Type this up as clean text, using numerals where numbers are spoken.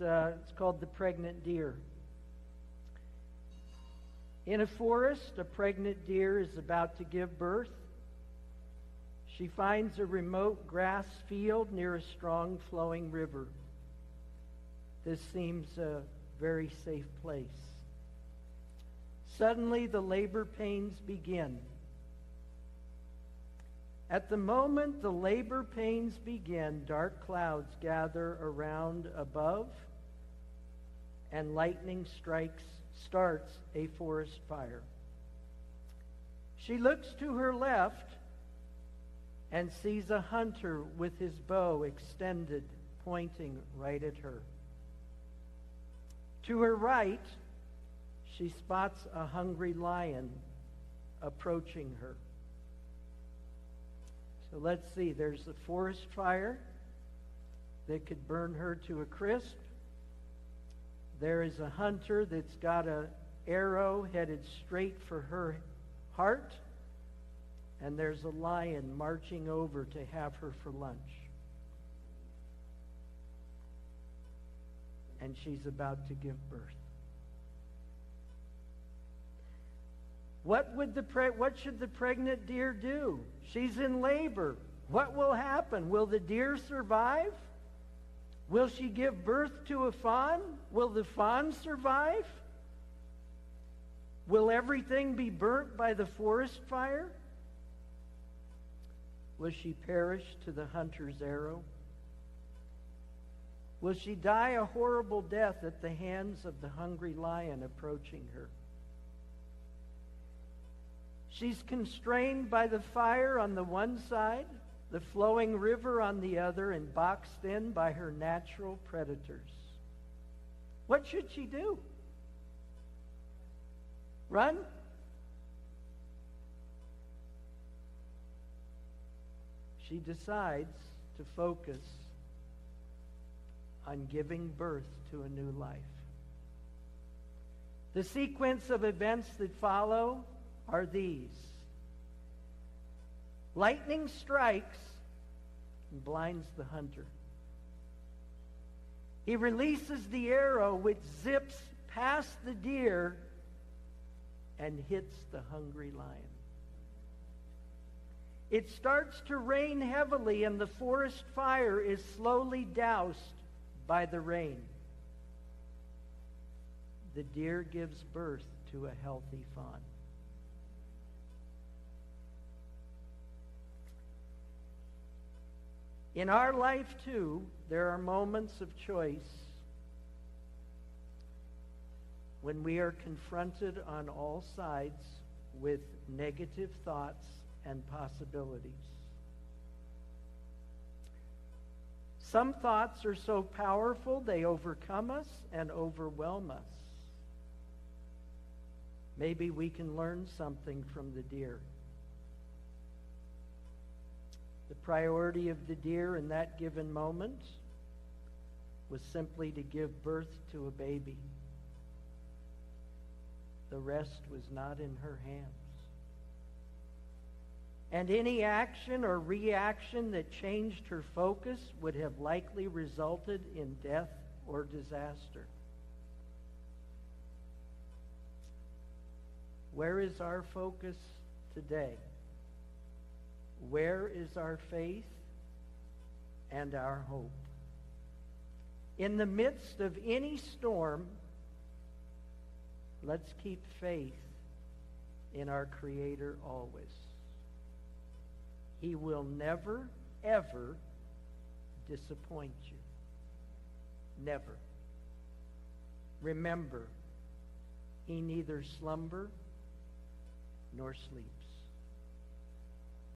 It's called The Pregnant Deer. In a forest, a pregnant deer is about to give birth. She finds a remote grass field near a strong flowing river. This seems a very safe place. Suddenly, the labor pains begin. At the moment the labor pains begin, dark clouds gather around above, and lightning starts a forest fire. She looks to her left and sees a hunter with his bow extended, pointing right at her. To her right, she spots a hungry lion approaching her. So let's see, there's a forest fire that could burn her to a crisp. There is a hunter that's got an arrow headed straight for her heart. And there's a lion marching over to have her for lunch. And she's about to give birth. What should the pregnant deer do? She's in labor. What will happen? Will the deer survive? Will she give birth to a fawn? Will the fawn survive? Will everything be burnt by the forest fire? Will she perish to the hunter's arrow? Will she die a horrible death at the hands of the hungry lion approaching her? She's constrained by the fire on the one side, the flowing river on the other, and boxed in by her natural predators. What should she do? Run? She decides to focus on giving birth to a new life. The sequence of events that follow are these. Lightning strikes and blinds the hunter. He releases the arrow, which zips past the deer and hits the hungry lion. It starts to rain heavily, and the forest fire is slowly doused by the rain. The deer gives birth to a healthy fawn. In our life, too, there are moments of choice when we are confronted on all sides with negative thoughts and possibilities. Some thoughts are so powerful they overcome us and overwhelm us. Maybe we can learn something from the deer. The priority of the deer in that given moment was simply to give birth to a baby. The rest was not in her hands. And any action or reaction that changed her focus would have likely resulted in death or disaster. Where is our focus today? Where is our faith and our hope? In the midst of any storm, let's keep faith in our Creator always. He will never, ever disappoint you. Never. Remember, He neither slumber nor sleeps.